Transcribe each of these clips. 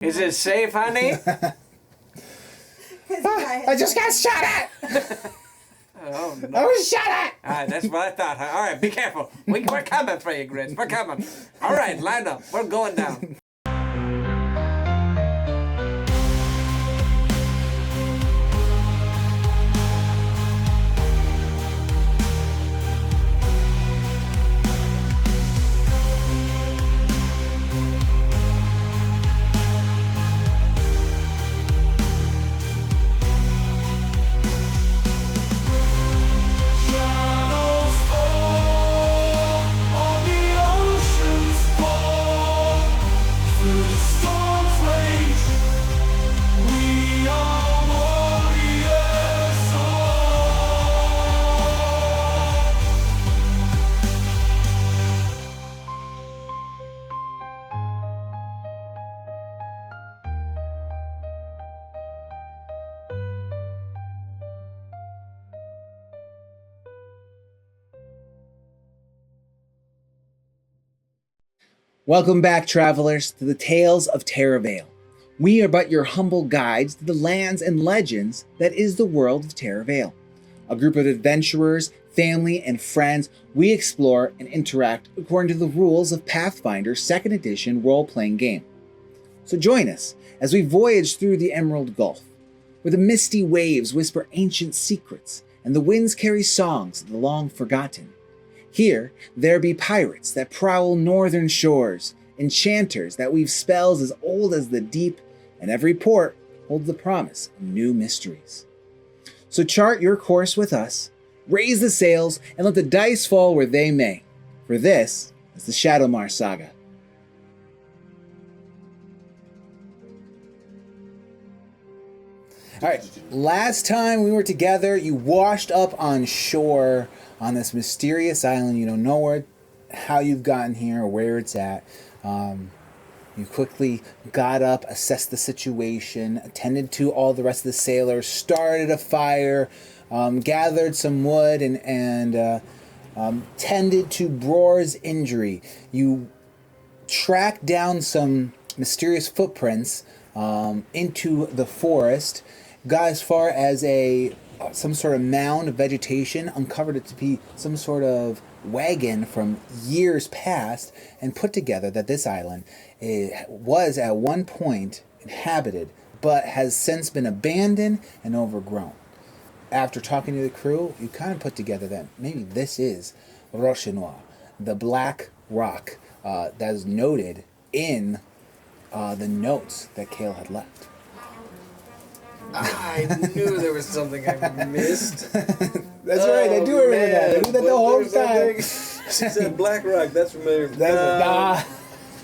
Is it safe, honey? I just got shot at! Oh, no. I was shot at! All right, that's what I thought. Huh? All right, be careful. We're coming for you, Grits. We're coming. All right, line up. We're going down. Welcome back, travelers, to the Tales of TerraVale. We are but your humble guides to the lands and legends that is the world of TerraVale. A group of adventurers, family, and friends, we explore and interact according to the rules of Pathfinder 2nd Edition role-playing game. So join us as we voyage through the Emerald Gulf, where the misty waves whisper ancient secrets and the winds carry songs of the long-forgotten. Here, there be pirates that prowl northern shores, enchanters that weave spells as old as the deep, and every port holds the promise of new mysteries. So chart your course with us, raise the sails, and let the dice fall where they may, for this is the Shadowmar Saga. All right, last time we were together, you washed up on shore on this mysterious island. You don't know how you've gotten here or where it's at. You quickly got up, assessed the situation, attended to all the rest of the sailors, started a fire, gathered some wood, and tended to Bror's injury. You tracked down some mysterious footprints into the forest, got as far as some sort of mound of vegetation, uncovered it to be some sort of wagon from years past, and put together that this island was at one point inhabited, but has since been abandoned and overgrown. After talking to the crew, you kind of put together that maybe this is Roche Noir, the black rock that is noted in the notes that Kale had left. I knew there was something I missed. That's right, I do remember that. I knew that the whole time. She said Black Rock, that's familiar.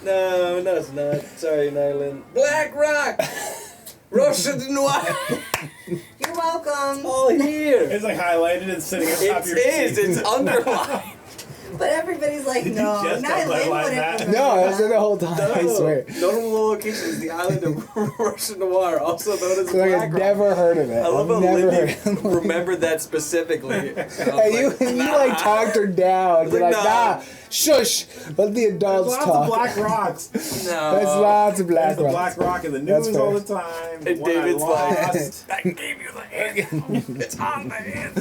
No, it's not. Sorry, Nyland. Black Rock! Roche Noir! You're welcome. All here! It's like highlighted and sitting on top of your It is, it's underlined. But everybody's like, no, just not underline Lynn that? wouldn't No, I was there the whole time, I swear. Notable location is the island of Roche Noir, also known as So like, Black I've Rock. never heard of it. I love how never Lindy remembered that specifically. And you like talked her down. You're like, nah, shush. Let the adults There's lots talk. of black rocks. No. There's lots of black There's the rocks. black rock in the That's news fair. all the time. And One I David's like, lost. I gave you the hand. It's on the hand.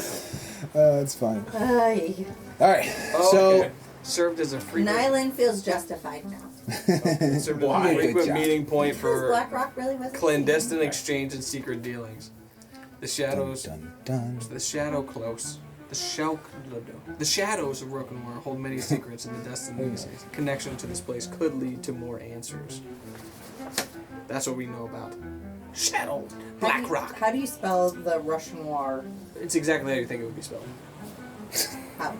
That's fine. Ay. All right, Oh, so okay. Served as a frequent, Nyland feels justified now. served as Why? a Good frequent job. meeting point Because for Black Rock really was clandestine exchange and secret dealings. The shadows, dun, dun. the shadow close, the shadows of Roche Noir hold many secrets, and the destiny's connection to this place could lead to more answers. That's what we know about Shadow Black Rock. How do you spell the Roche Noir? It's exactly how you think it would be spelled. How?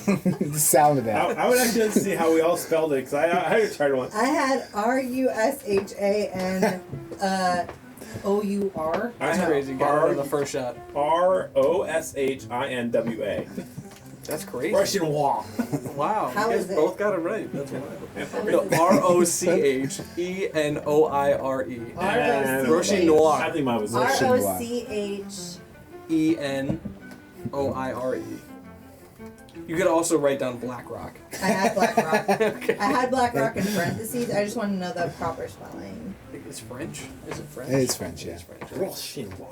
The sound of that. I would actually like to see how we all spelled it, because I had tried once. I had RUSHA and OUR. That's I crazy. Got it on the first shot. ROSHINWA. That's crazy. Russian wall. Wow. How you guys is it? both got it right. That's wild. How No, is it? ROCHENOIRE. Roche I Noir. think mine was ROCH. ENOIRE. You could also write down Black Rock. I had Black Rock. Okay. I had Black Rock in parentheses. I just want to know the proper spelling. It's French. Is it French? It's French, yeah. It's French. Rochinois.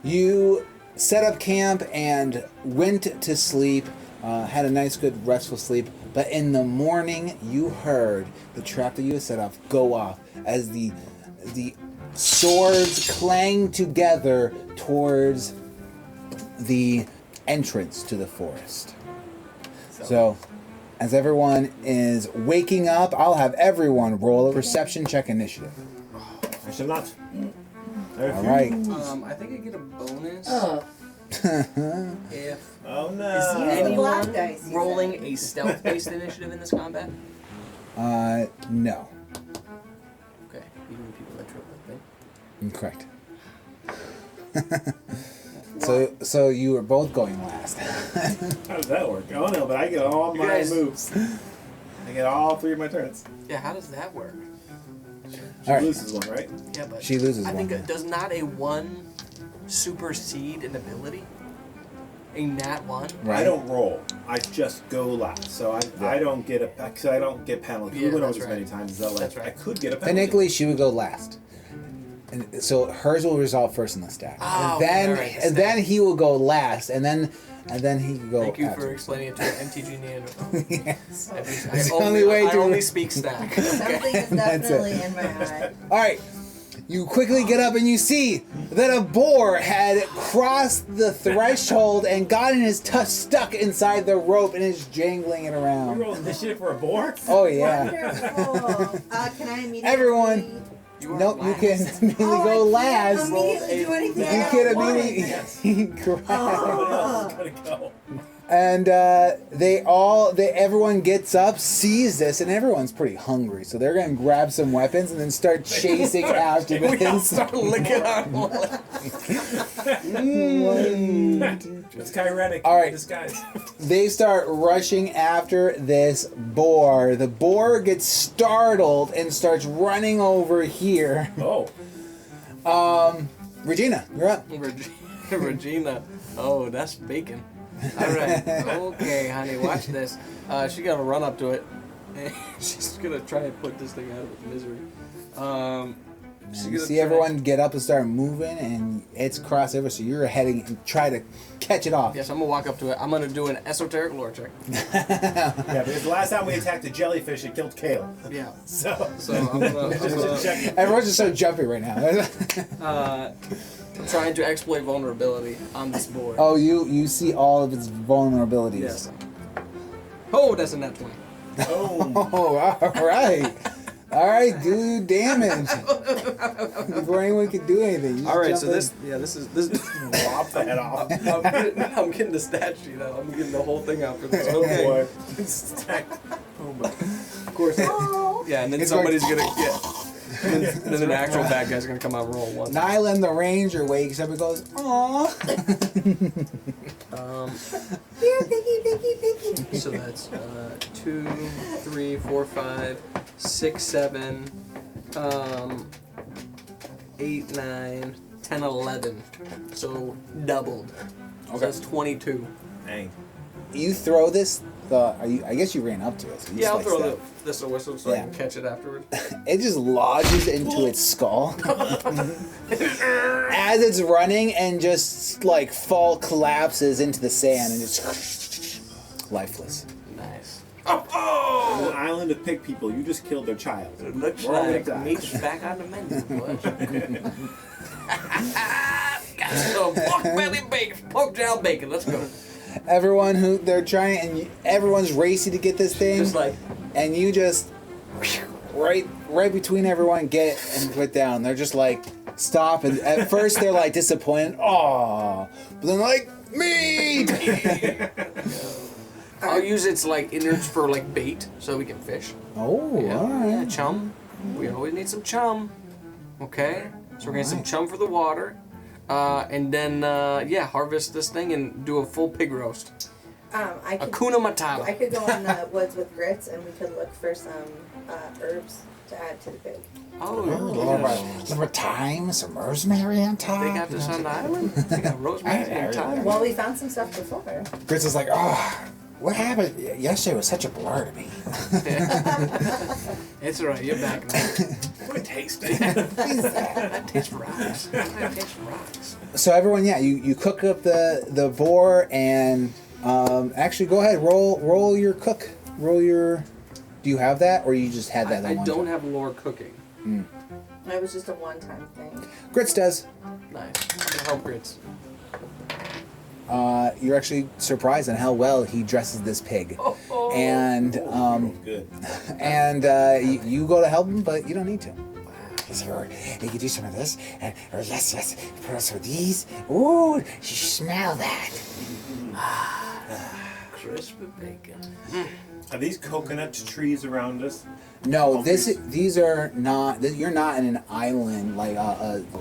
You set up camp and went to sleep, had a nice, good, restful sleep. But in the morning, you heard the trap that you had set off go off as the swords clang together towards the entrance to the forest. So, as everyone is waking up, I'll have everyone roll a perception check initiative. I should not. All right. I think I get a bonus Oh. if Oh Use no. the black anyone dice, you rolling a stealth-based initiative in this combat. No. Okay, even the people that trip like me. Incorrect. So you were both going last. How does that work? Oh no, but I get all You my guys- moves. I get all 3 of my turns. Yeah, how does that work? She All right. loses one, right? Yeah, but She loses I one, think yeah. does not a 1 supersede an ability? A nat 1? Right. I don't roll. I just go last. So I don't get I don't get penalty. Yeah, we went over that's this right. many times that like That's right. I could get a penalty. Technically, she would go last. And so hers will resolve first in the stack. Oh, and then alright, the and then he will go last, and then he can go Thank you after. for explaining it to an MTG Nano. Yes. I the only way I to- only speak stack. Something is That's definitely in my eye. All right. You quickly get up and you see that a boar had crossed the threshold and gotten his stuck inside the rope and is jangling it You around. roll initiative for a boar? Oh yeah. Wonderful. Can I immediately? Everyone. You are Nope, you can last. immediately Oh, go I last. can't immediately do anything. You I can don't want immediately it. grab. Someone else is gonna go. And everyone gets up, sees this, and everyone's pretty hungry, so they're gonna grab some weapons and then start chasing after We all this. start licking our It's Kyretic. All right. Disguise. They start rushing after this boar. The boar gets startled and starts running over here. Oh. Regina, you're up. Regina. Oh, that's bacon. Alright. Okay, honey, watch this. She's gonna run up to it. And she's gonna try and put this thing out of its misery. She's You gonna see try- everyone get up and start moving, and it's crossed over, so you're heading and try to catch it off. Yes, I'm gonna walk up to it. I'm gonna do an esoteric lore check. Yeah, because the last time we attacked a jellyfish, it killed Kale. Yeah. So So I'm gonna, just check. Everyone's just so jumpy right now. I'm trying to exploit vulnerability on this board. Oh, you see all of its vulnerabilities. Yes. Oh, that's a nat 20. Oh. Oh, all right. All right, do damage before anyone can do anything. You just All right, jump so in. this is. Lop the head off. I'm getting the stat sheet out. I'm getting the whole thing out for this. Oh Okay. boy. Of course. Oh. Yeah, and then It's somebody's gonna and then an actual bad guy's gonna come out and roll one. Nylan the ranger wakes up and goes, "Aw." Here, piggy. So that's 2, 3, 4, 5, 6, 7, 8, 9, 10, 11. So doubled. So that's 22. Dang. You throw this. I guess you ran up to it. So you Yeah, I'll just, throw like, this a whistle so I Yeah. can catch it afterwards. It just lodges into its skull as it's running, and just like collapses into the sand and just lifeless. Nice. On an island of pig people, you just killed their child. It looks We're all gonna like die. meat's back on the menu, boys. Got some pork belly bacon, pork jowl bacon. Let's go. Everyone who they're trying, and everyone's racing to get this thing, Just like and you just right between everyone get it and put down. They're just like stop, and at first they're like disappointed, "Aw," but then like me. I'll use its like innards for like bait so we can fish. Oh, Yeah, all yeah, right. chum. We always need some chum. Okay, so we're gonna get some chum for the water, and then harvest this thing and do a full pig roast. I could Hakuna Matata. I could go in the woods with grits and we could look for some herbs to add to the pig. Oh, yeah. some thyme, some rosemary on top. They got this on the island. They got rosemary and thyme. Well, we found some stuff before. Chris is like, "Oh, What happened yesterday was such a blur to me. It's alright, you're back now. Good taste. I taste rocks. I taste rocks. So everyone, yeah, you cook up the boar and actually go ahead, roll your cook. Roll your. Do you have that, or you just had that? I one don't time? have lore cooking. It was just a one-time thing. Grits does. Nice. I'm gonna help Grits. You're actually surprised on how well he dresses this pig, and Good. and you go to help him, but you don't need to. Sure, you can do some of this, and yes, put us with these. Ooh, you smell that? Crispy bacon. Are these coconut trees around us? No, Oh, these are not. You're not in an island like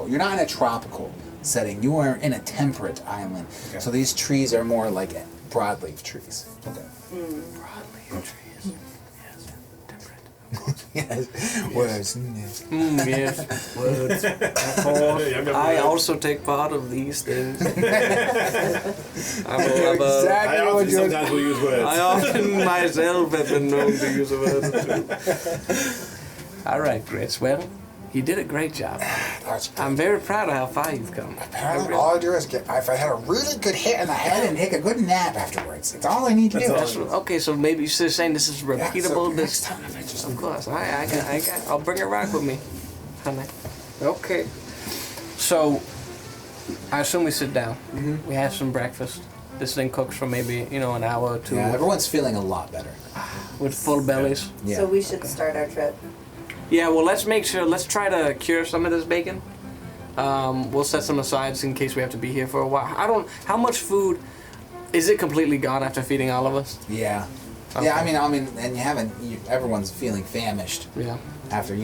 you're not in a tropical setting. You are in a temperate island. Okay. So these trees are more like broadleaf trees. Okay. Broadleaf trees. Yes. Temperate. Yes. Words. Yes. Words. Of course. I also take part of these things. I often sometimes will use words. I often myself have been known to use a word or two. All right, Grits. Well, you did a great job. I'm very proud of how far you've come. Apparently, all I do is get. If I had a really good hit in the head and take a good nap afterwards, it's all I need to do. That's all. Okay, so maybe you're saying this is Yeah, repeatable. so This next time, if I just Of course. I got. I'll bring a rock with me, honey. Okay. So, I assume we sit down. Mm-hmm. We have some breakfast. This thing cooks for maybe an hour or two Yeah, everyone's feeling a lot better. with full bellies. Yeah. So we should start our trip. Yeah. Well, let's make sure. Let's try to cure some of this bacon. We'll set some aside in case we have to be here for a while. I don't. How much food? Is it completely gone after feeding all of us? Yeah. Okay. Yeah, I mean, and you haven't. Everyone's feeling famished Yeah. after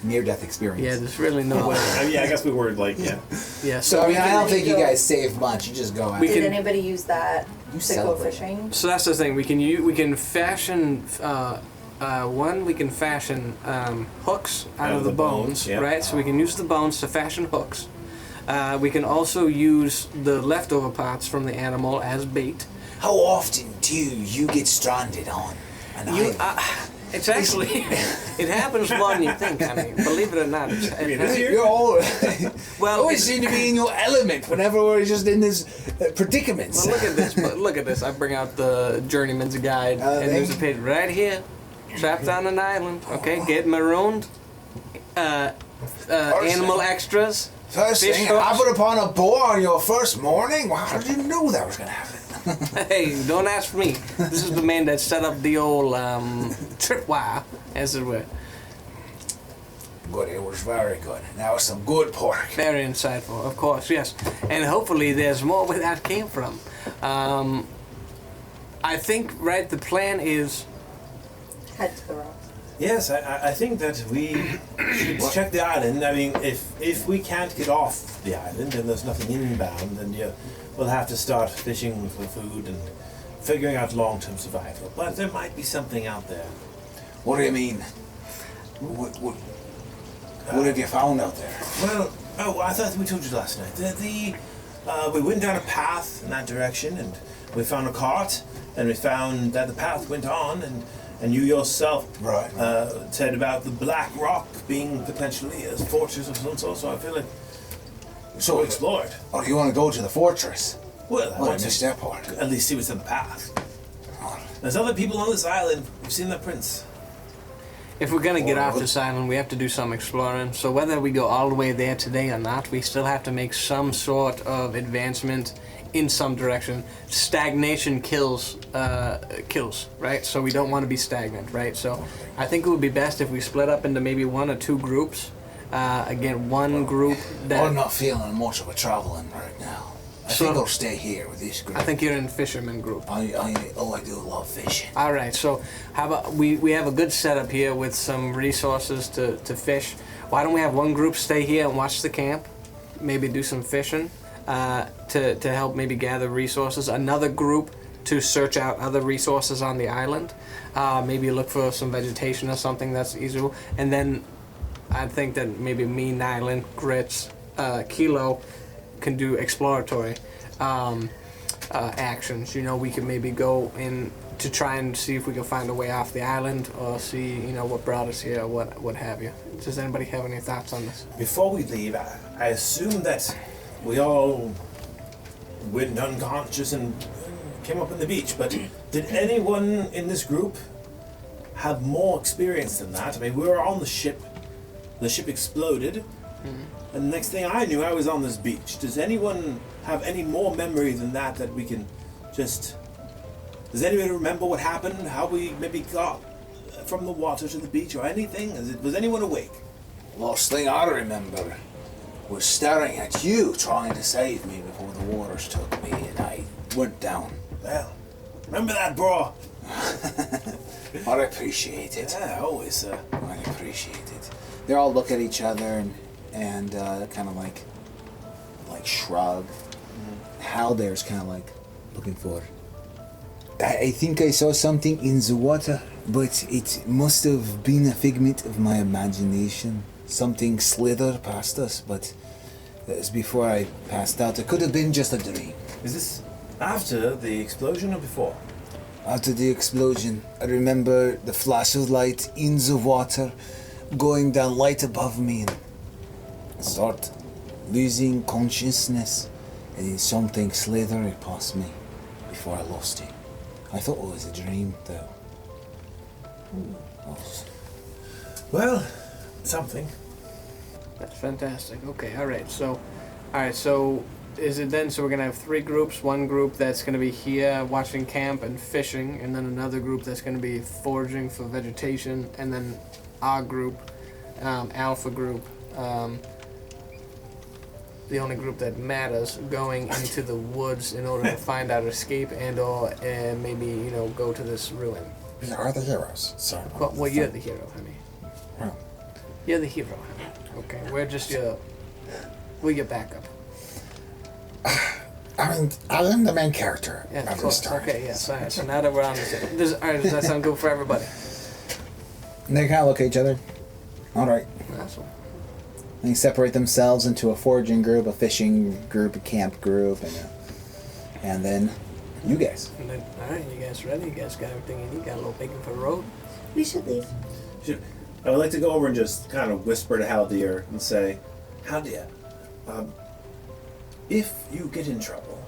near-death experience. Yeah. There's really no way. I guess we were like, yeah. Yeah. So I mean, I don't think you go- guys save much. You just go out. We Did can- anybody use that You to go celebrate. fishing? So that's the thing. We can fashion we can fashion hooks out of the bones, yeah. right? So we can use the bones to fashion hooks. We can also use the leftover parts from the animal as bait. How often do you get stranded on an You, island? it's actually it happens more than you think. I mean, believe it or not. You're all Well, always seem to be in your element whenever we're just in this predicaments. Well, look at this. Look at this. I bring out the Journeyman's Guide, and there's a page right here. Trapped on an island. Okay, get marooned. Animal extras. First Fish thing, hooks. happened upon a boar on your first morning? Well, how did you know that was going to happen? Hey, don't ask me. This is the man that set up the old tripwire, as it were. Good, it was very good. That was some good pork. Very insightful, of course, yes. And hopefully there's more where that came from. I think, right, the plan is... Head to the rocks. Yes, I think that we should check the island. I mean, if we can't get off the island and there's nothing inbound, then we'll have to start fishing for food and figuring out long-term survival. But there might be something out there. What do you mean? What have you found out there? Well, I thought we told you last night. We went down a path in that direction, and we found a cart, and we found that the path went on, and you yourself Right. said about the Black Rock being potentially a fortress of some sort. So I feel like So we explored. Oh, do you want to go to the fortress? Well, I Well, I want missed to that part. at least see what's in the path. There's other people on this island. We've seen the prince. If we're gonna get off Or- this island, we have to do some exploring. So whether we go all the way there today or not, we still have to make some sort of advancement in some direction. Stagnation kills, right? So we don't want to be stagnant, right? So I think it would be best if we split up into maybe 1 or 2 groups. Again, one group that... I'm not feeling much of a traveling right now. I So- think I'll stay here with this group. I think you're in fisherman group. I do love fishing. All right, so how about we have a good setup here with some resources to fish. Why don't we have one group stay here and watch the camp, maybe do some fishing to help maybe gather resources. Another group to search out other resources on the island, maybe look for some vegetation or something that's easier. And then I think that maybe me, Nyland, Grits, Kilo can do exploratory actions. You know, we could maybe go in to try and see if we can find a way off the island, or see, what brought us here, what have you. Does anybody have any thoughts on this? Before we leave, I assume that we all went unconscious and came up on the beach, but did anyone in this group have more experience than that? I mean, we were on the ship exploded, and the next thing I knew, I was on this beach. Does anyone have any more memory than that we can just... Does anybody remember what happened? How we maybe got from the water to the beach or anything? Was anyone awake? Last thing I remember was staring at you trying to save me before the waters took me and I went down. Well, remember that, bro. I appreciate it. Yeah, always, sir. I appreciate it. They all look at each other and kind of like shrug. Hal there's kind of like looking for. I think I saw something in the water, but it must have been a figment of my imagination. Something slithered past us, but that was before I passed out. It could have been just a dream. Is this after the explosion or before? After the explosion, I remember the flash of light in the water, going down light above me, and start losing consciousness, and then something slithered past me before I lost it. I thought it was a dream, though. Well, something. That's fantastic. Okay, all right. So is it then, so we're going to have 3 groups. One group that's going to be here watching camp and fishing, and then another group that's going to be foraging for vegetation, and then our group, Alpha group, the only group that matters, going into the woods in order to find out escape and/or maybe go to this ruin. We are the heroes, so. Well, you're the hero, honey. Well, You're the hero, honey. Okay, we're your backup. I'm the main character Yeah, of of this course. story. Okay, yes. All right. So now that we're on the same, all right, does that sound good for everybody? And they kind of look at each other. All right. Awesome. They separate themselves into a foraging group, a fishing group, a camp group, and then you guys. And then, all right, you guys ready? You guys got everything you need? Got a little bacon for the road? We should leave. I would like to go over and just kind of whisper to Haldir and say, Haldir, if you get in trouble,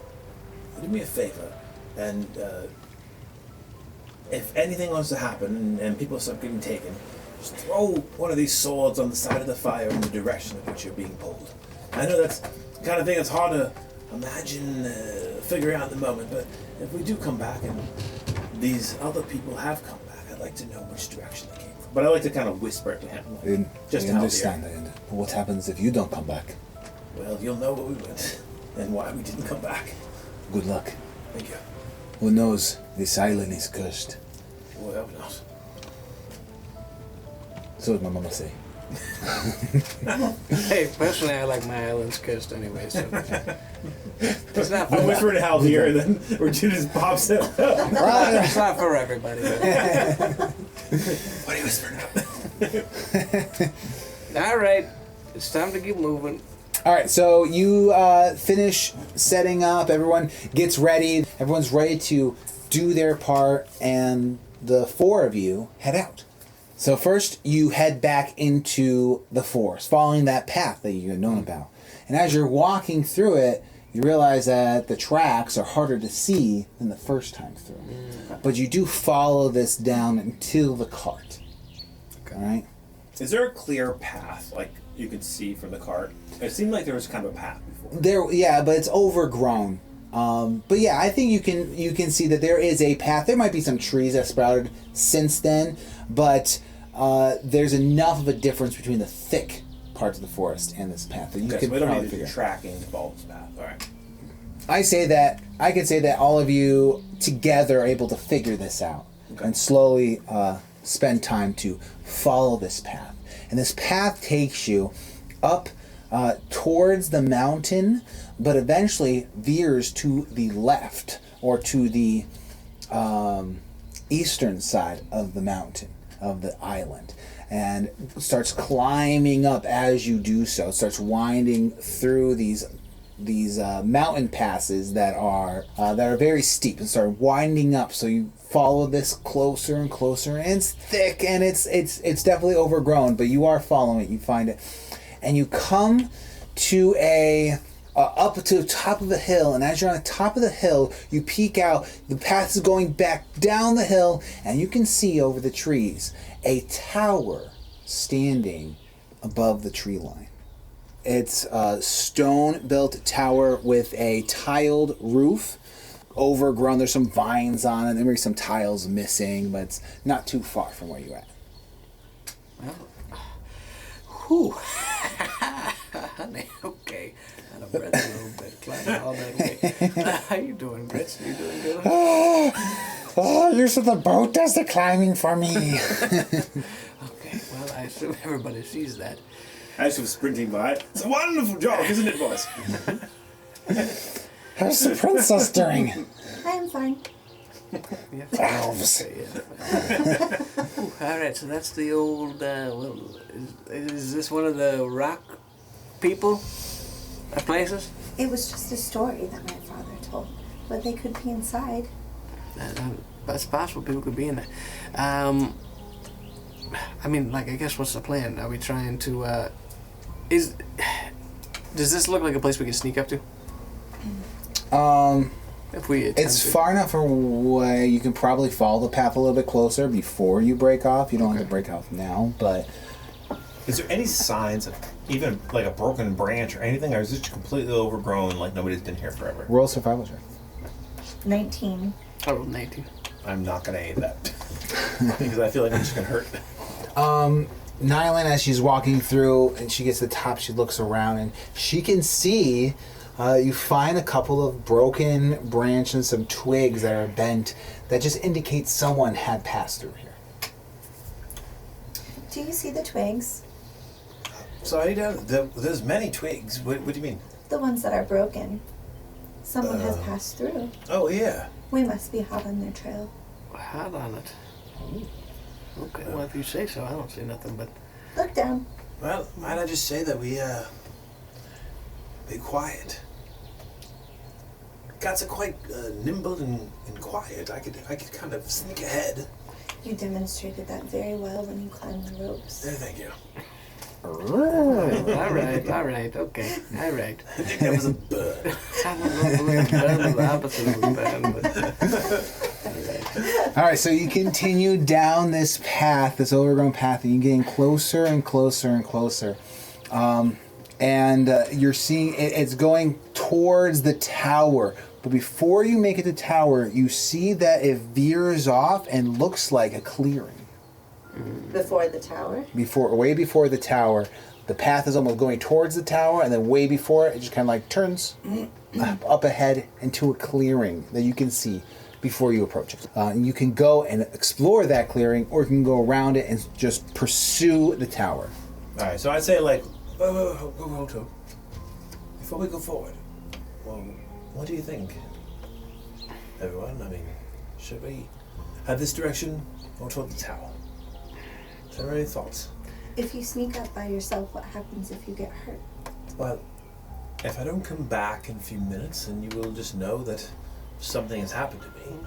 do me a favor, and if anything was to happen and people start getting taken, just throw one of these swords on the side of the fire in the direction of which you're being pulled. I know that's the kind of thing that's hard to imagine, figure out in the moment, but if we do come back and these other people have come back, I'd like to know which direction they came from. But I like to kind of whisper it to him. Just I to understand. But what happens if you don't come back? Well, you'll know where we went and why we didn't come back. Good luck. Thank you. Who knows? This island is cursed. Well, I hope not. So did my mama say. Hey, personally, I like my islands cursed anyway, so it's not for I'm whispering to Hal here, and then or Judas pops out. it's not for everybody. What are you whispering All right, it's time to keep moving. All right, so you finish setting up. Everyone gets ready. Everyone's ready to do their part, and the 4 of you head out. So first, you head back into the forest, following that path that you had known about. And as you're walking through it, you realize that the tracks are harder to see than the first time through. But you do follow this down until the cart. Okay. All right? Is there a clear path, like you could see from the cart? It seemed like there was kind of a path before. Yeah, but it's overgrown. But yeah, I think you can see that there is a path. There might be some trees that sprouted since then, but there's enough of a difference between the thick parts of the forest and this path that you Okay, can so we don't probably need to figure do out. tracking to follow this path. All right. I could say that all of you together are able to figure this out and slowly spend time to follow this path. And this path takes you up towards the mountain, but eventually veers to the left or to the eastern side of the mountain, of the island, and starts climbing up as you do so. It starts winding through these mountain passes that are very steep and start winding up. So you follow this closer and closer, and it's thick and it's definitely overgrown. But you are following it. You find it, and you come to up to the top of the hill. And as you're on the top of the hill, you peek out. The path is going back down the hill, and you can see over the trees a tower standing above the tree line. It's a stone-built tower with a tiled roof, overgrown. There's some vines on it. There may be some tiles missing, but it's not too far from where you're at. Well, whew. Honey, okay. Out of breath a little bit, climbing all that way. How you doing, Grits? You doing good? Oh, use of the boat does the climbing for me. Okay, well, I assume everybody sees that. As you're sprinting by, it's a wonderful job, isn't it, boys? How's the princess doing? I am fine. Elves. Ooh, all right, so that's the old. Is this one of the rock people? Places? It was just a story that my father told, but they could be inside. That's possible. People could be in there. I mean, like, I guess what's the plan? Are we trying to? Does this look like a place we can sneak up to? If we attempt It's far enough away. You can probably follow the path a little bit closer before you break off. You don't have to break off now, but Is there any signs of even like a broken branch or anything, or is this completely overgrown, like nobody's been here forever? roll a survival check. 19. I rolled 19. I'm not gonna aid that because I feel like I'm just gonna hurt. Nylan, as she's walking through and she gets to the top, she looks around and she can see, you find a couple of broken branches and some twigs that are bent that just indicate someone had passed through here. Do you see the twigs? Sorry, there's many twigs. What do you mean? The ones that are broken. Someone has passed through. Oh yeah. We must be hot on their trail. Hot on it. Okay, well, if you say so, I don't see nothing but. Look down. Well, might I just say that we be quiet. Cats are quite nimble and quiet. I could kind of sneak ahead. You demonstrated that very well when you climbed the ropes. There, thank you. All right, okay, all right. I think that was a bird. I don't know if bird was the opposite of a bird, but. All right, so you continue down this path, this overgrown path, and you're getting closer and closer and closer. And you're seeing it's going towards the tower. But before you make it to the tower, you see that it veers off and looks like a clearing. Before the tower? Way before the tower. The path is almost going towards the tower, and then way before it just kind of like turns up ahead into a clearing that you can see before you approach it. And you can go and explore that clearing, or you can go around it and just pursue the tower. All right, so I'd say like, whoa, before we go forward, well, what do you think, everyone? I mean, should we head this direction or toward the tower? Is there any thoughts? If you sneak up by yourself, what happens if you get hurt? Well, if I don't come back in a few minutes, then you will just know that something has happened to me.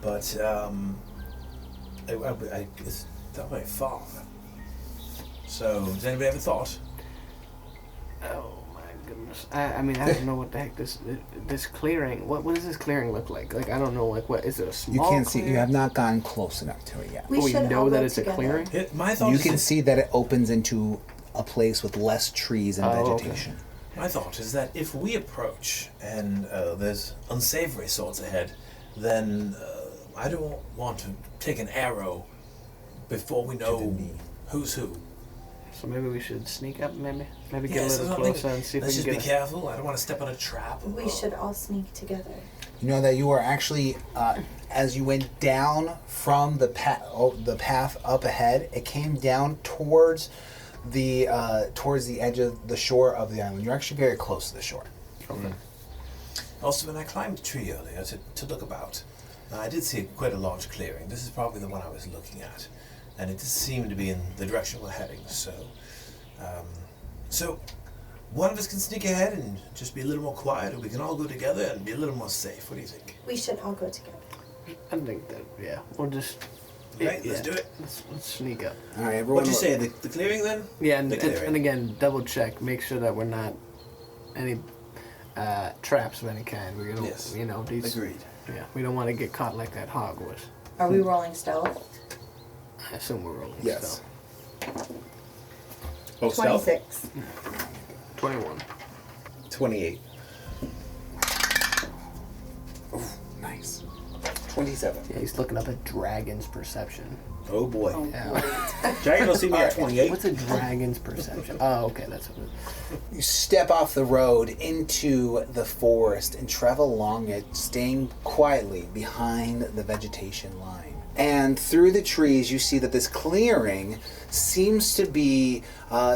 But it's not my fault. So, does anybody have a thought? Oh my goodness! I mean, I don't know what the heck this clearing. What does this clearing look like? Like, I don't know. Like, what is it? A small? You can't see. clearing? You have not gotten close enough to it yet. We We should know all that go it's together. a clearing. My thought You is can that- see that it opens into a place with less trees and Oh, okay. vegetation. My thought is that if we approach and there's unsavory sorts ahead, then I don't want to take an arrow before we know knee. who's who. So maybe we should sneak up. Maybe get Yes, a little I think- closer and see if Let's we just can be get. careful. I don't want to step on a trap. We should all sneak together. You know that you are actually, as you went down from the path up ahead, it came down towards the edge of the shore of the island. You're actually very close to the shore. Okay. Also, when I climbed the tree earlier to look about, I did see quite a large clearing. This is probably the one I was looking at, and it did seem to be in the direction we're heading. So one of us can sneak ahead and just be a little more quiet, or we can all go together and be a little more safe. What do you think? We should all go together. I think that, yeah, we'll just... Okay, let's do it. Let's sneak up. All right, everyone. What'd you say, the clearing then? Yeah, and, The clearing. and again, double check. Make sure that we're not any traps of any kind. We're gonna, Yes. you know, these... Agreed. Yeah, we don't want to get caught like that hog was. Are we rolling stealth? I assume we're rolling. Yes. Oh, stealth? 26. 21. 28. Nice. 27. Yeah, he's looking up at dragon's perception. Oh boy. Yeah. Dragon will see me at 28. What's a dragon's perception? Oh, okay, that's what it is. You step off the road into the forest and travel along it, staying quietly behind the vegetation line. And through the trees, you see that this clearing seems to be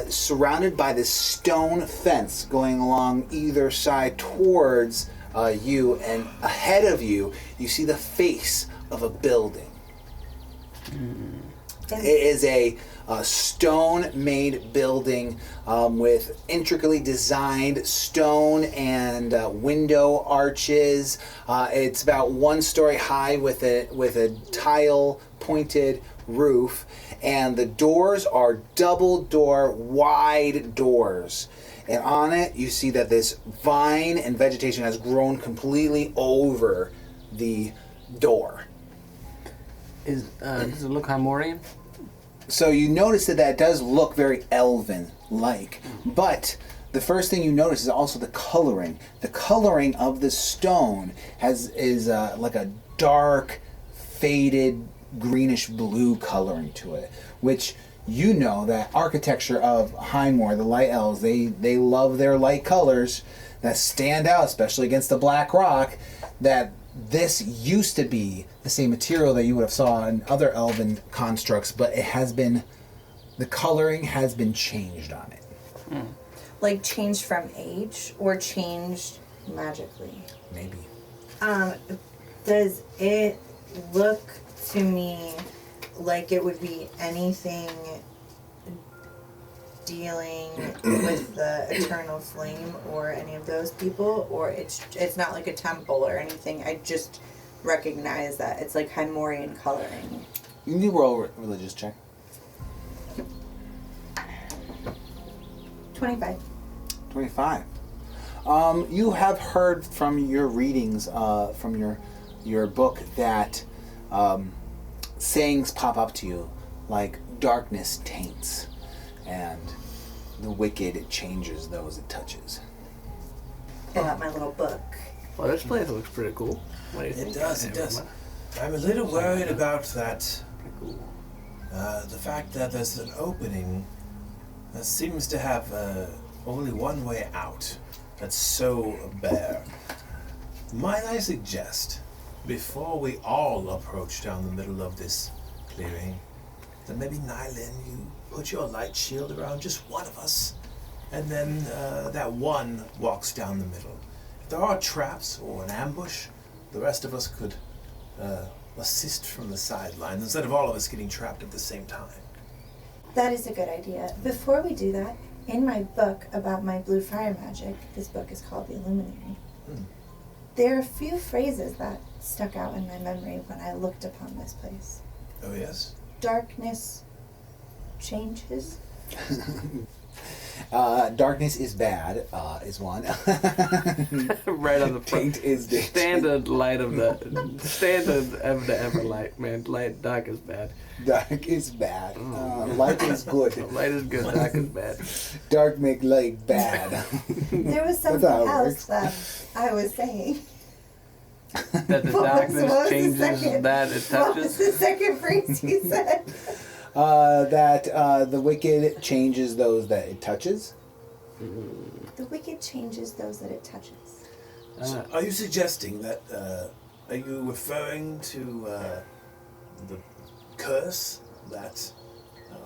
surrounded by this stone fence going along either side towards you, and ahead of you, you see the face of a building. It is a stone-made building with intricately designed stone and window arches. It's about 1 story high with a tile-pointed roof, and the doors are double-door, wide doors. And on it, you see that this vine and vegetation has grown completely over the door. Does it look Hymorian? So you notice that that does look very elven-like, but the first thing you notice is also the coloring. The coloring of the stone is like a dark, faded, greenish blue coloring to it, which you know that architecture of Highmoor, the Light Elves, they love their light colors that stand out, especially against the black rock, that this used to be the same material that you would have saw in other elven constructs, but the coloring has been changed on it. Like changed from age or changed magically? Maybe. Does it look to me like it would be anything dealing with the eternal flame or any of those people, or it's not like a temple or anything? I just recognize that it's like Hymorian coloring. You can roll a religious check. 25. 25. You have heard from your readings, from your book, that sayings pop up to you, like darkness taints, and the wicked changes those it touches. Pull out my little book. Well, this place looks pretty cool. What do you think? It does. I'm a little worried about that. Cool. The fact that there's an opening that seems to have only one way out. That's so bare. Might I suggest, before we all approach down the middle of this clearing, that maybe Nylin, you put your light shield around just one of us, and then that one walks down the middle. If there are traps or an ambush, the rest of us could assist from the sidelines instead of all of us getting trapped at the same time. That is a good idea. Before we do that, in my book about my blue fire magic, this book is called The Illuminary, there are a few phrases that stuck out in my memory when I looked upon this place. Oh, yes? Darkness changes. Darkness is bad, is one. Right on the front. Taint is dangerous. Standard of the Everlight, man. Light, dark is bad. Dark is bad. Light is good. Light is good, dark is bad. Dark make light bad. There was something That's how it else works. that I was saying. That the What darkness was the changes second? that it What was touches. the second phrase you said? That the wicked changes those that it touches. The wicked changes those that it touches. So are you suggesting that, are you referring to the curse that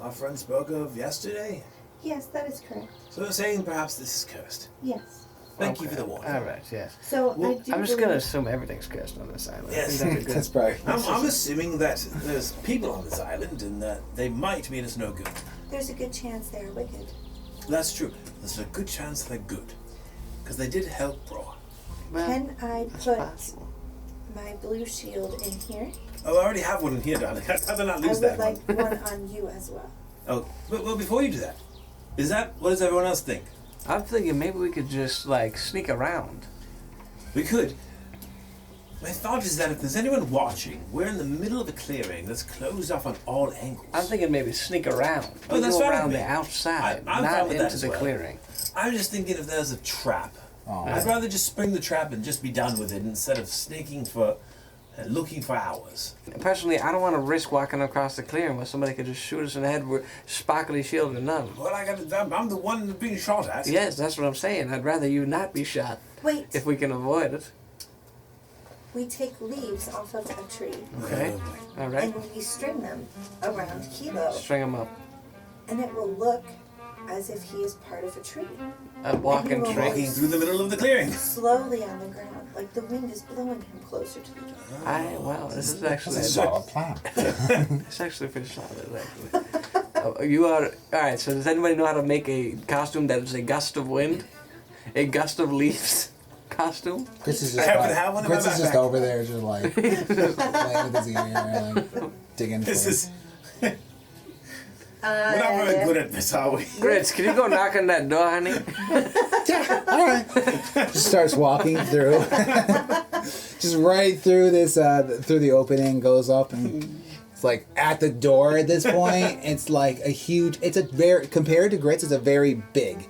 our friend spoke of yesterday? Yes, that is correct. So you're saying perhaps this is cursed. Yes. Thank you for the warning. All right, yes. So Well, I do I'm just believe- gonna assume everything's cursed on this island. Yes. I think that's a That's good. probably. I'm assuming that there's people on this island and that they might mean us no good. There's a good chance they are wicked. That's true. There's a good chance they're good. Because they did help Bro. Well, Can I that's put possible. my blue shield in here? Oh, I already have one in here, darling. How did I not I lose would that like one? one on you as well. Oh, well, before you do that, what does everyone else think? I'm thinking maybe we could just like sneak around. We could. My thought is that if there's anyone watching, we're in the middle of a clearing that's closed off on all angles. I'm thinking maybe sneak around. Oh, that's go fine with around me. the outside, I'm not fine with that into as the well. clearing. I'm just thinking if there's a trap. Oh. I'd rather just spring the trap and just be done with it instead of sneaking for, looking for hours. Personally, I don't want to risk walking across the clearing where somebody could just shoot us in the head with sparkly shield and none. Well, I'm the one being shot at. Yes, that's what I'm saying. I'd rather you not be shot Wait, if we can avoid it. we take leaves off of a tree Okay. All right. and we string them around Kilo, String them up. and it will look as if he is part of a tree. A walking Walking tree. Walking through the middle of the clearing. Slowly on the ground, like the wind is blowing him closer to the door. Well, this is actually That's a solid plan. it's actually pretty solid. Actually, you are all right. So does anybody know how to make a costume that is a gust of wind, a gust of leaves costume? Chris is I just, happen to have one in my Chris is just backpack. over there, just like playing with his ear and like digging for This it. is. We're not very good at this, are we? Grits, can you go knock on that door, honey? Yeah, all right. Just starts walking through, just right through this, through the opening, goes up, and it's like at the door at this point. It's like a huge. It's a very compared to Grits. It's a very big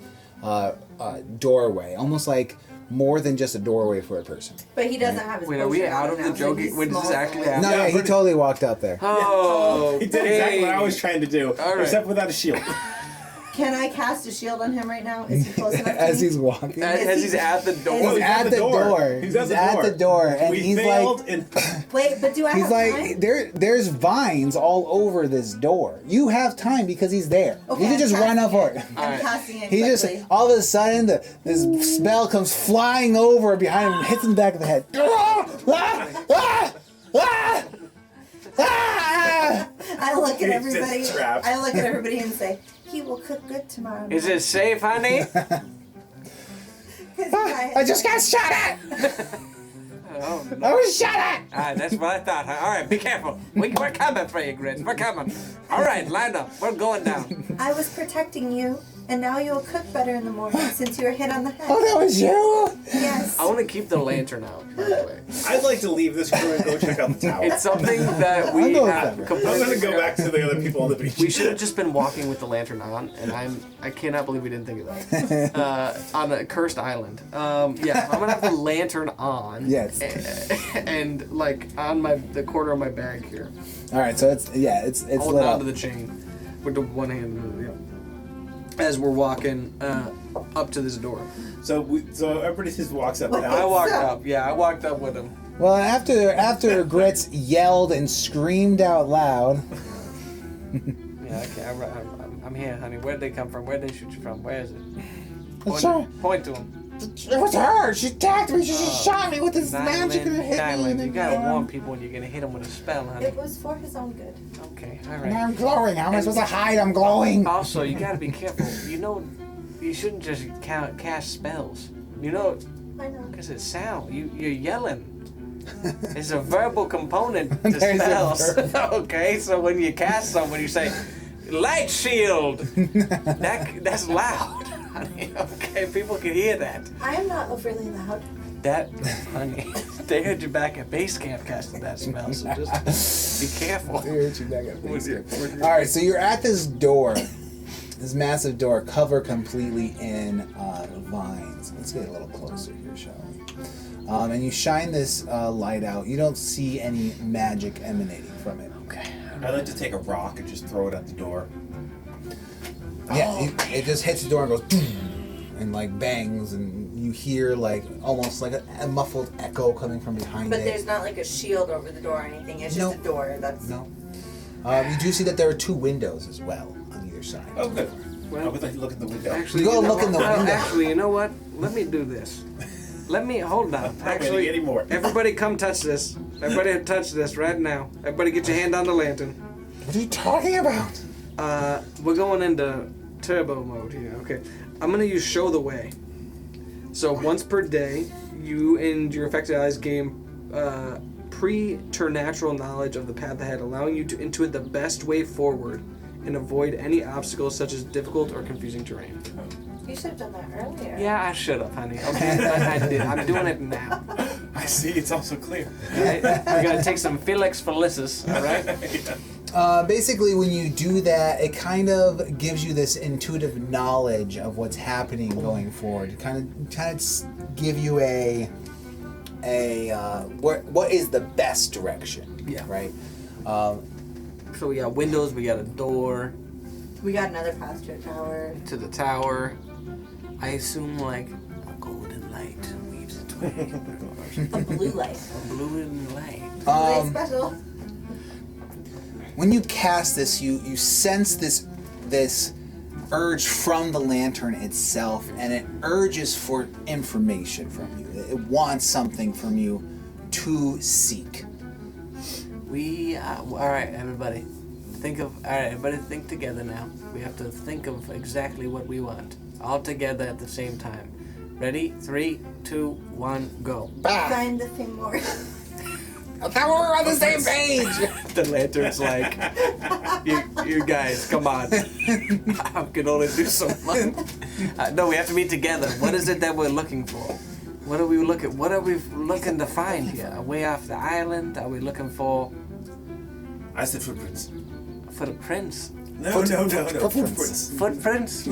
doorway, almost like more than just a doorway for a person. But he doesn't have his Wait, are we potion out of now, the so joke? he's Wait, does this small. actually happen? No, yeah, he totally walked up there. Oh, He did exactly what I was trying to do, All right. except without a shield. Can I cast a shield on him right now? Is he close enough to As me? he's walking. As he's at the door. He's at the door. He's He's at the door. and We he's failed like, in. Wait, but do I he's have like, time? there's vines all over this door. You have time because he's there. Okay, you can I'm just run casting up for it. I'm Alright. casting it He quickly. just all of a sudden this spell comes flying over behind him and hits him in the back of the head. Ah! Ah! Ah! Ah! Ah! I look at He's everybody. just trapped. I look at everybody and say, He will cook good tomorrow. Is it safe, honey? I just got shot at! Oh, no. I was shot at! Alright, that's what I thought. All right, be careful. We're coming for you, Grits. We're coming. All right, line up. We're going down. I was protecting you, and now you'll cook better in the morning since you were hit on the head. Oh, that was you? Yes. I want to keep the lantern out, by the way. I'd like to leave this crew and go check out the tower. It's something that we I'll go with have that. I'm completely gonna go back to the other people on the beach. We should have just been walking with the lantern on, and I cannot believe we didn't think of that. On a cursed island. Yeah, I'm gonna have the lantern on. Yes. And like on the corner of my bag here, Alright, so it's holding lit onto up. the chain with the one hand. As we're walking up to this door, So everybody just walks up. I walked up. Yeah, I walked up with him. Well, after Grits yelled and screamed out loud. Yeah, okay. I'm here, honey. Where'd they come from? Where'd they shoot you from? Where is it? It's her. Point to him. It was her. She attacked me. She just shot me with this magic and it hit me. Diamond, you And gotta then, warn people when you're gonna hit them with a spell, honey. It was for his own good. Okay, all Now right. I'm glowing. How am I supposed to hide? I'm glowing. Also, you gotta be careful. You know, you shouldn't just cast spells. You know, I know. because it's sound. You're yelling. There's a verbal component to There's a spells. Okay, so when you cast someone, you say, "Light shield." That's loud, honey. Okay, people can hear that. I am not overly loud. That, honey, they heard you back at base camp casting that spell, so just be careful. All right, so you're at this door, this massive door, covered completely in vines. Let's get a little closer here, shall we? And you shine this light out. You don't see any magic emanating from it. Okay. I'd like to take a rock and just throw it at the door. Yeah, it just hits the door and goes boom, and like bangs, and you hear like almost like a muffled echo coming from behind But it. there's not like a shield over the door or anything. It's just No. a door. That's No. You do see that there are two windows as well on either side. Oh, good. Well, I would like to look at the window. Actually, You go know look in the what? window. Actually, you know what? Let me do this. Hold on. not Actually, getting more. everybody come touch this. Everybody touch this right now. Everybody get your hand on the lantern. What are you talking about? We're going into turbo mode here. Okay, I'm gonna use show the way. So once per day, you and your affected allies gain preternatural knowledge of the path ahead, allowing you to intuit the best way forward and avoid any obstacles such as difficult or confusing terrain. You should have done that earlier. Yeah, I should have, honey. Okay, I did. I'm doing it now. I see. It's also clear. Right? We're gonna take some Felix Felicis. All right. Basically, when you do that, it kind of gives you this intuitive knowledge of what's happening going forward. Kind of give you what is the best direction. Yeah. Right. So we got windows. We got a door We got another path to a tower. to the tower. I assume like a golden light weaves its way. A blue light. A blue light. Blue light special. When you cast this, you sense this urge from the lantern itself, and it urges for information from you. It wants something from you to seek. All right, everybody. Everybody think together now. We have to think of exactly what we want. All together at the same time. Ready? 3, 2, 1, go. Find the thing more. Now we're on the same page! The lantern's like, you guys, come on. I can only do so much. No, we have to be together. What is it that we're looking for? What are we looking to find here? A way off the island? Are we looking for I said footprints. footprints? No. Footprints. Footprints?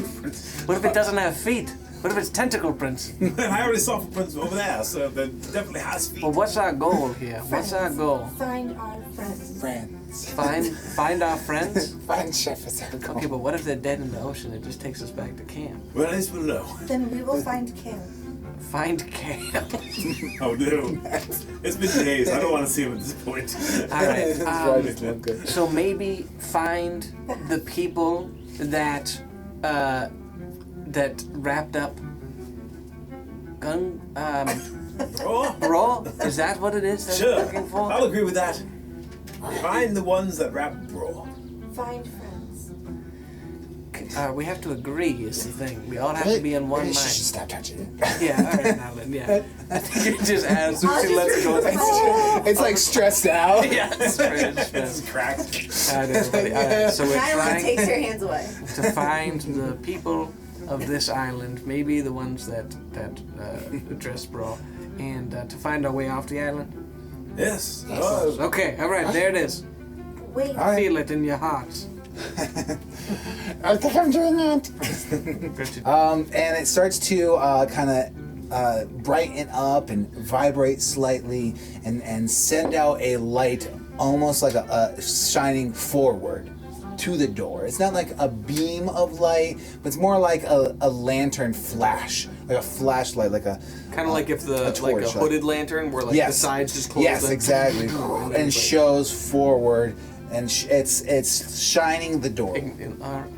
What if it doesn't have feet? What if it's tentacle prints? I already saw footprints over there, so that definitely has feet. Well, what's our goal here? What's our goal? Find our friends. Friends. Find our friends? Find Chef is our goal. Okay, but what if they're dead in the ocean? It just takes us back to camp. Well, at least we'll know. Then we will find Kim. Find camp. Oh no. It's been days. I don't want to see him at this point. All right. That's right, it's not good. So maybe find the people that wrapped up Oh, bro. Is that what it is that sure. we're looking for? I'll agree with that. Find the ones that rap bro. Find friends. We have to agree is the thing. We all have to be in one Maybe she mind. should stop touching it. Yeah, all right, now then, yeah. I think you just add as soon as I'll she lets it go. It's like, It's like stressed out. yeah, it's It's cracked. all right, so we're Nyla trying takes her hands away. to find the people of this island, maybe the ones that dress bra, and to find our way off the island. Yes. Oh, Okay, all right, there it is. Wait. All right. Feel it in your hearts. I think I'm doing it. And it starts to kind of brighten up and vibrate slightly and send out a light almost like a shining forward to the door. It's not like a beam of light, but it's more like a lantern flash, like a flashlight, like a Kind of like if a torch, a hooded lantern where like Yes. the sides just close. yes, in. exactly, and shows forward, and it's shining the door.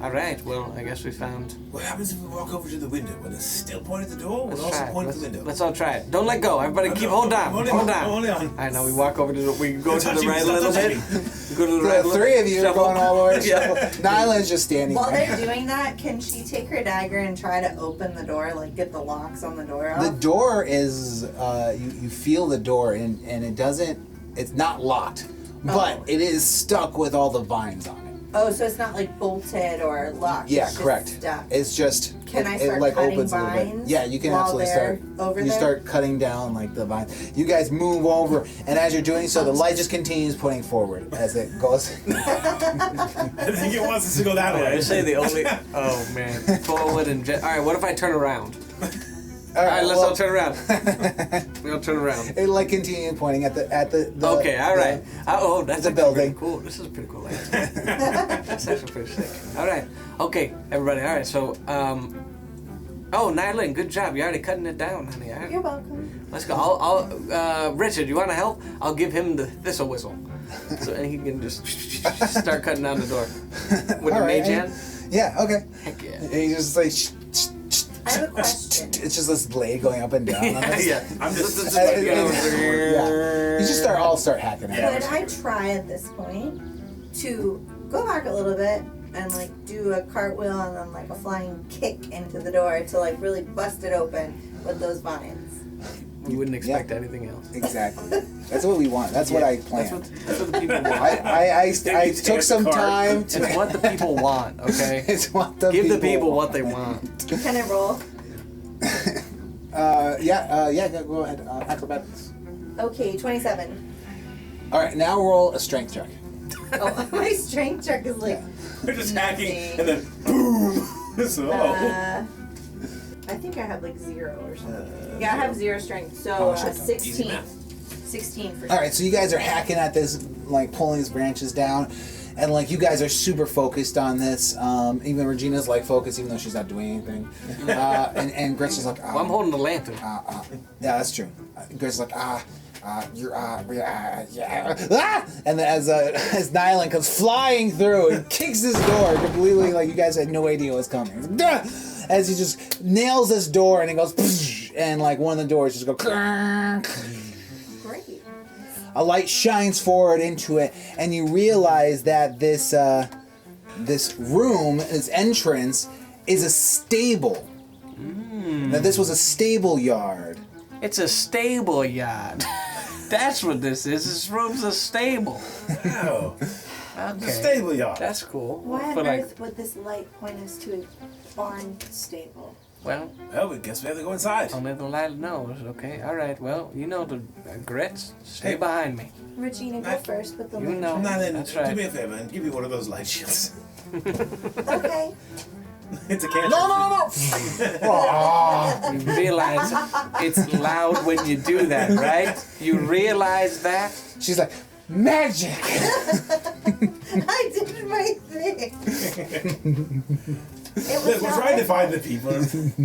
All right. Well, I guess we found. what happens if we walk over to the window? Will it still point at the door? We'll also Try it. point at the window. Let's all try it. Don't let go. Everybody, hold on. Hold Hold on. on. Hold on. I know. We walk over to the. We go to the touching me, right a stop little touching bit. me. We go to the right. a The little three bit, of you are shuffle. going all over. Yeah. Nyla's just standing While there. they're doing that, can she take her dagger and try to open the door, like get the locks on the door off? The door is you feel the door and it's not locked, but it is stuck with all the vines on it. Oh, so it's not like bolted or locked. Yeah, it's just correct. stuck. It's just Can I it start like cutting opens a little bit. vines Yeah, you can while absolutely they're start. over you there? start cutting down like the vines. You guys move over, and as you're doing so, the light just continues pointing forward as it goes. I think it wants us to go that I way. say the only. Oh man. Forward and all right. What if I turn around? All All right. Let's well, all turn around. We all turn around. It like continues pointing at the Okay. All right. Oh, that's the actually building. pretty cool. This is a pretty cool light. That's actually pretty sick. All right. Okay, everybody. All right. So, oh, Nylan, good job. You're already cutting it down, honey. All right. You're welcome. Let's go. I'll Richard, you want to help? I'll give him the thistle whistle, so and he can just start cutting down the door with All the right, mage hand. Yeah. Okay. Heck yeah. And you just like. I have a question. It's just this blade going up and down. on this. Yeah. I'm just. Yeah. You know, You just start hacking it. Could I try at this point to go back a little bit, and like do a cartwheel and then like a flying kick into the door to like really bust it open with those vines. You wouldn't expect anything else. Exactly. That's what we want. That's what I planned. That's what the people want. I took some time to. It's what the people want, okay? It's what the Give people the people want. what they want. Can I roll? Go ahead. Acrobatics. Okay, 27. All right, now roll a strength check. Oh, my strength check is like. We're just hacking, nothing. and then boom. So, I think I have like 0 or something. Yeah, I have 0 strength, so shit. 16. 16 for sure. All right, so you guys are hacking at this, like pulling these branches down, and like you guys are super focused on this. Even Regina's like focused, even though she's not doing anything. And Gretchen's like, Well, I'm holding the lantern. yeah, that's true. Gretchen's like, and then as Nyland comes flying through and kicks this door completely, like you guys had no idea what was coming. As he just nails this door and it goes, and like one of the doors just go. Great. A light shines forward into it, and you realize that this room, this entrance, is a stable. That this was a stable yard. It's a stable yard. That's what this is. This room's a stable. oh, Okay. the stable yard. That's cool. Why on But earth would this light point us to a barn stable? well, Well, we guess we have to go inside. only the light knows. Okay. All right. Well, you know the Grits. Stay Hey. behind me. Regina, go first with the You lantern. know. Now then, That's do right. me a favor and give me one of those light shields. Okay. It's a cantrip. No! You realize it's loud when you do that, right? You realize that? She's like, magic! I did my thing. It Look, was we're not trying my to find the people.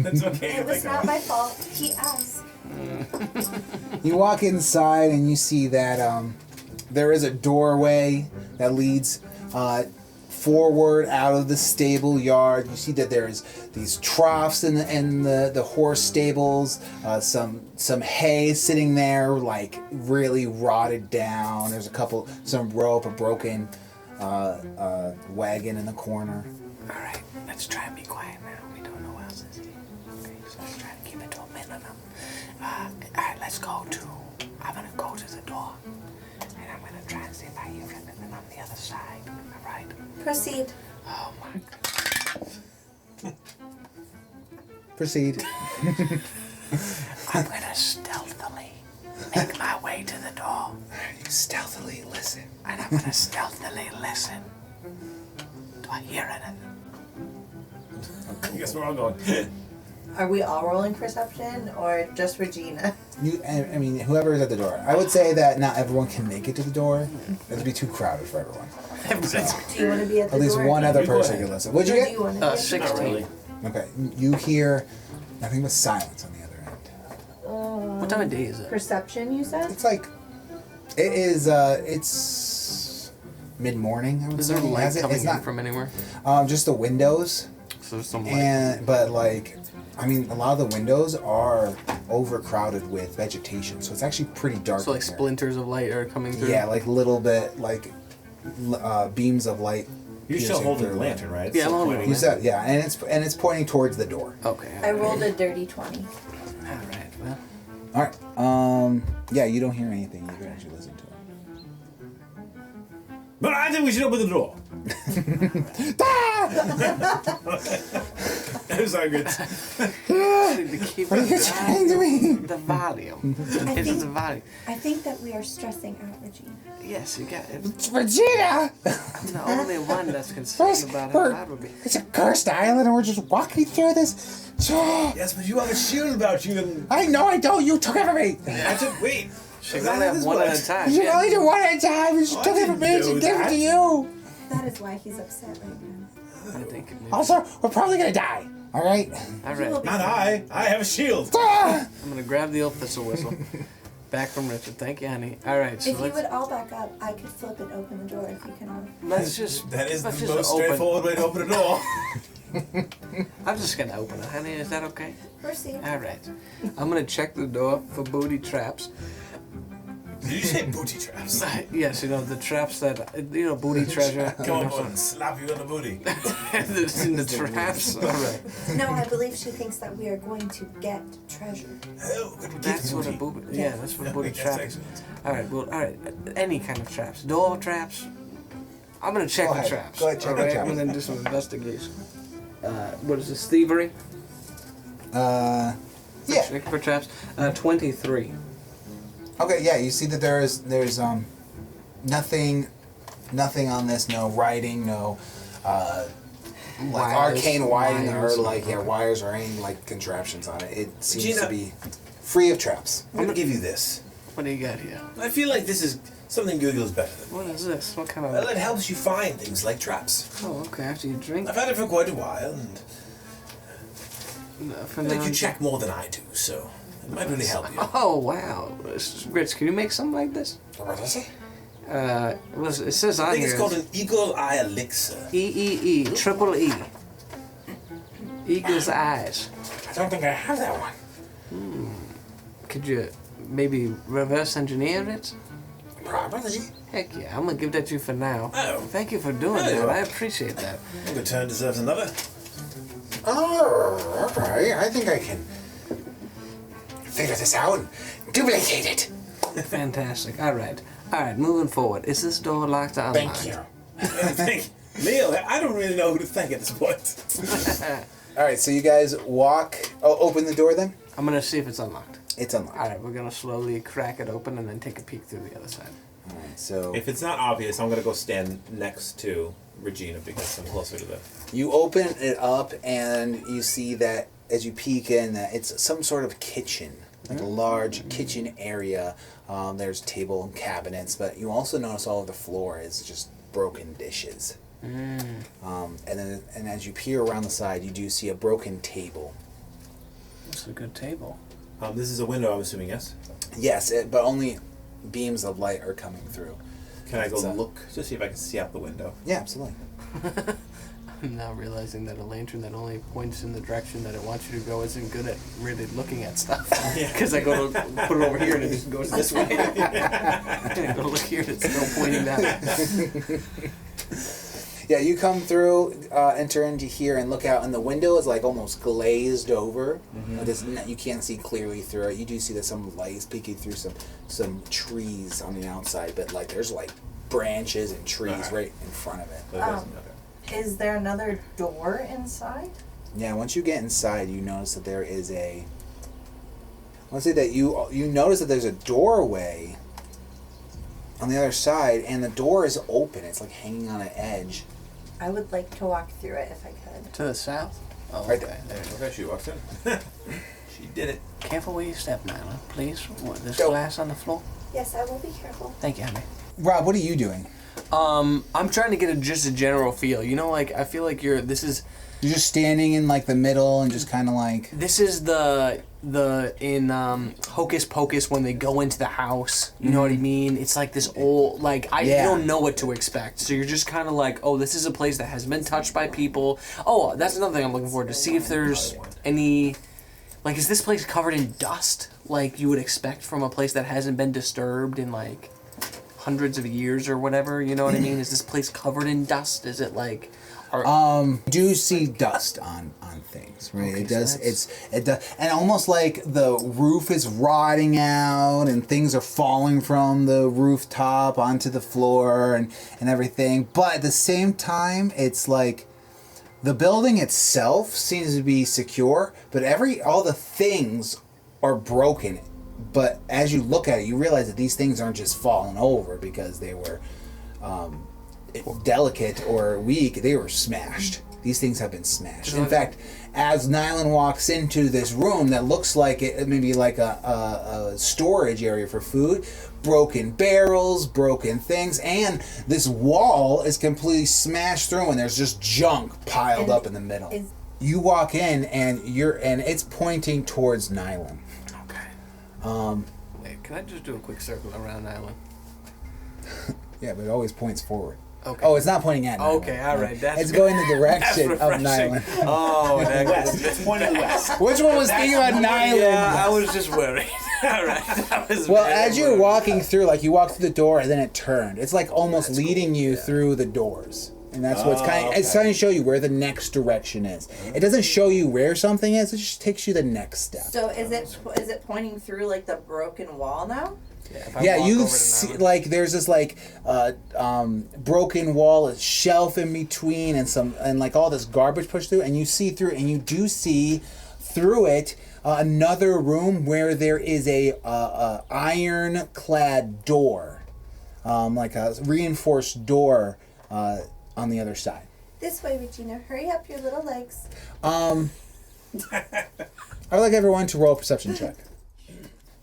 That's okay. It was not my fault. He asked. You walk inside and you see that there is a doorway that leads forward out of the stable yard. You see that there's these troughs in the horse stables, some hay sitting there like really rotted down. There's some rope, a broken wagon in the corner. All right. Let's try and be quiet now. We don't know what else is here. Okay. So let's try to keep it to a minimum. All right. Let's go to. I'm gonna go to the door, and I'm gonna try and see if I hear anything on the other side. All right. Proceed. Oh my God. Proceed. I'm gonna stealthily make my way to the door, You stealthily listen. and I'm gonna stealthily listen. Do I hear anything? I guess we're all going. Are we all rolling perception or just Regina? I mean, whoever is at the door. I would say that not everyone can make it to the door. It'd be too crowded for everyone. Do you want to be at the At least door? one other You go person ahead. can listen. What'd you Or do get? you want to be at the 16. door? Really? Okay, you hear nothing but silence on the other end. What time of day is it? Perception, you said? It's like, it's mid-morning, I would Is say. there light Has it- coming It's in not, from anywhere? just the windows. So there's some light. But like, I mean, a lot of the windows are overcrowded with vegetation, so it's actually pretty dark. So like in here. splinters of light are coming through. Yeah, like little bit, like beams of light. You're still piercing holding the through. lantern, right? It's Yeah, I'm still holding pointing. You said, yeah, and it's pointing towards the door. Okay. I rolled a dirty 20. All right. Well. All right. Yeah, you don't hear anything. You can actually listen to it. But I think we should open the door. I'm sorry, Grits. What are you trying to me? The volume. It's the volume. I think that we are stressing out Regina. Yes, you got it. It's Regina! I'm the only one that's concerned about how loud it would be. It's a cursed island and we're just walking through this. Yes, but you have a shield about you, and I know I don't. You took it from me. I took. Wait. She can only have one at a time. You Yeah. only do one at a time. You just I took it from me didn't and do gave it that. to you. That is why he's upset right now. I think it may- Also, we're probably gonna die. All right. All right. Not I. I have a shield. Ah! I'm gonna grab the old thistle whistle. Back from Richard. Thank you, honey. All right. So If you let's would all back up, I could flip and open the door if you can all. let's just. That is the let's just most open. straightforward way to open a door. I'm just gonna open it, honey. Is that okay? Proceed. All right. I'm gonna check the door for booty traps. Did you say booty traps? Yes, the traps that booty treasure. Come on, boy, slap you on the booty. the traps. All right. No, I believe she thinks that we are going to get treasure. Oh, good. That's what a booty. Yeah, that's what a booty trap is. All right. Well, all right. Any kind of traps. Door traps. I'm gonna check Go the ahead. traps. Go ahead, check the all right? traps. I'm gonna do some investigation. What is this? Thievery. Yeah. Check for traps. 23. Okay, yeah, you see that there's nothing on this, no writing, no like Wires, arcane wiring or wires. wires or any like contraptions on it. It seems Gina. to be free of traps. I'm gonna give you this. What do you got here? I feel like this is something Google's better than. What is this? What kind of? Well, it helps you find things like traps. Oh, okay. After you drink. I've had it for quite a while, and For I think now- you check more than I do, so it might really help you. Oh wow, Rich, can you make something like this? What is it? It says on I think here. it's called an eagle eye elixir. E, triple E. Eagle's eyes. I don't think I have that one. Could you maybe reverse engineer it? Probably. Heck yeah, I'm gonna give that to you for now. Oh. Thank you for doing Oh, that. you're I welcome. appreciate that. I think a turn deserves another. Oh, okay. I think I can figure this out and duplicate it. Fantastic. All right, moving forward. Is this door locked or unlocked? Thank you. Neil, I don't really know who to thank at this point. All right, so you guys walk. Oh, open the door then. I'm gonna see if it's unlocked. It's unlocked. All right, we're gonna slowly crack it open and then take a peek through the other side. All right, so If it's not obvious, I'm gonna go stand next to Regina because I'm closer to the. you open it up and you see that as you peek in, that it's some sort of kitchen, like a large kitchen area. There's table and cabinets, but you also notice all of the floor is just broken dishes. And as you peer around the side, you do see a broken table. It's a good table. This is a window, I'm assuming, yes? Yes, but only beams of light are coming through. Can I go It's, look to see if I can see out the window? Yeah, absolutely. I'm now realizing that a lantern that only points in the direction that it wants you to go isn't good at really looking at stuff. Because I go to put it over here and it just goes this way. I go look here and it's still pointing that way. Yeah, you come through, enter into here, and look out, and the window is like almost glazed over. You can't see clearly through it. You do see that some light is peeking through some trees on the outside, but like there's like branches and trees right in front of it. So it doesn't matter. Is there another door inside? Yeah, once you get inside, you notice that there is a. Let's say that you notice that there's a doorway on the other side, and the door is open. It's like hanging on an edge. I would like to walk through it if I could. To the south? Oh, Right okay. There. Okay, she walks in. She did it. Careful where you step, Nyla, please. What, there's Go. glass on the floor. Yes, I will be careful. Thank you, honey. Rob, what are you doing? I'm trying to get just a general feel. You know, like I feel like this is You're just standing in like the middle and just kind of like. the in Hocus Pocus when they go into the house. You know what I mean? It's like this old you don't know what to expect. So you're just kind of like, oh, this is a place that has been touched by people. Oh, that's another thing I'm looking forward to see if there's any. Like, is this place covered in dust? Like you would expect from a place that hasn't been disturbed in like hundreds of years or whatever. You know what I mean? Is this place covered in dust? Is it like? Do see dust on things, right? Okay, It does. so It does, and almost like the roof is rotting out, and things are falling from the rooftop onto the floor, and everything. But at the same time, it's like the building itself seems to be secure, but all the things are broken. But as you look at it, you realize that these things aren't just falling over because they were. Delicate or weak, they were smashed. These things have been smashed. In fact, as Nylan walks into this room that looks like it maybe like a storage area for food, broken barrels, broken things, and this wall is completely smashed through and there's just junk piled up in the middle. You walk in and it's pointing towards Nylan. Okay. Wait, can I just do a quick circle around Nyla? Yeah, but it always points forward. Okay. Oh, it's not pointing at Nylan. Okay, all right. It's going the direction that's of refreshing. Nylan. Oh, West. It's pointing west. Which one was thinking about Nylan? Yeah, I was just worried. All right. That was Well, very as you're well. walking through, like you walk through the door and then it turned. It's like almost leading you through the doors. And that's what's kind of, it's okay. trying to show you where the next direction is. It doesn't show you where something is, it just takes you the next step. So is it pointing through like the broken wall now? If I Yeah, walk you over to see, Nana- like there's this like broken wall, a shelf in between, and like all this garbage pushed through, and you see through, and you do see through it another room where there is a iron-clad door, like a reinforced door on the other side. This way, Regina. Hurry up your little legs. I would like everyone to roll a perception check.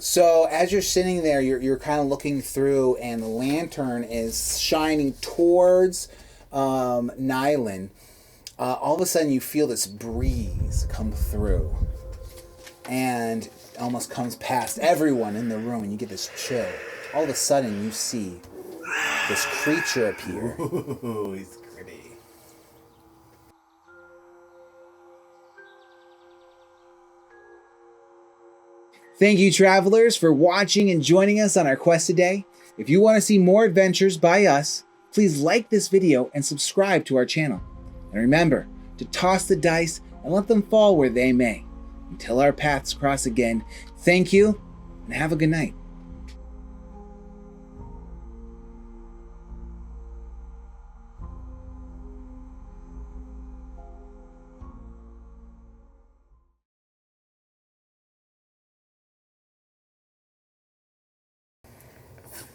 So as you're sitting there, you're kind of looking through, and the lantern is shining towards Nyland. All of a sudden, you feel this breeze come through, and almost comes past everyone in the room, and you get this chill. All of a sudden, you see this creature appear. Ooh, he's pretty. Thank you, travelers, for watching and joining us on our quest today. If you want to see more adventures by us, please like this video and subscribe to our channel. And remember to toss the dice and let them fall where they may. Until our paths cross again, thank you and have a good night.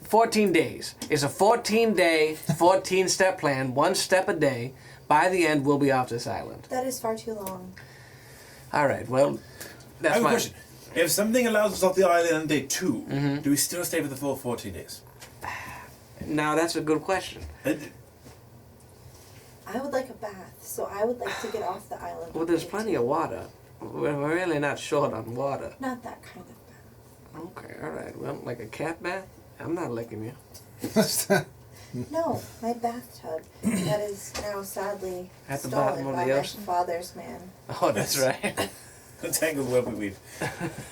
$14 days. It's a 14-day, 14-step plan, one step a day. By the end, we'll be off this island. That is far too long. All right, well, I that's have a my... question. If something allows us off the island on day 2, do we still stay for the full 14 days? Now, that's a good question. I would like a bath, so I would like to get off the island. Well, there's plenty of water. We're really not short on water. Not that kind of bath. Okay, all right. Well, like a cat bath? I'm not licking you. No, my bathtub that is now sadly At the stolen bottom of by the my ocean? father's man. Oh, that's right. Tangled web we weave.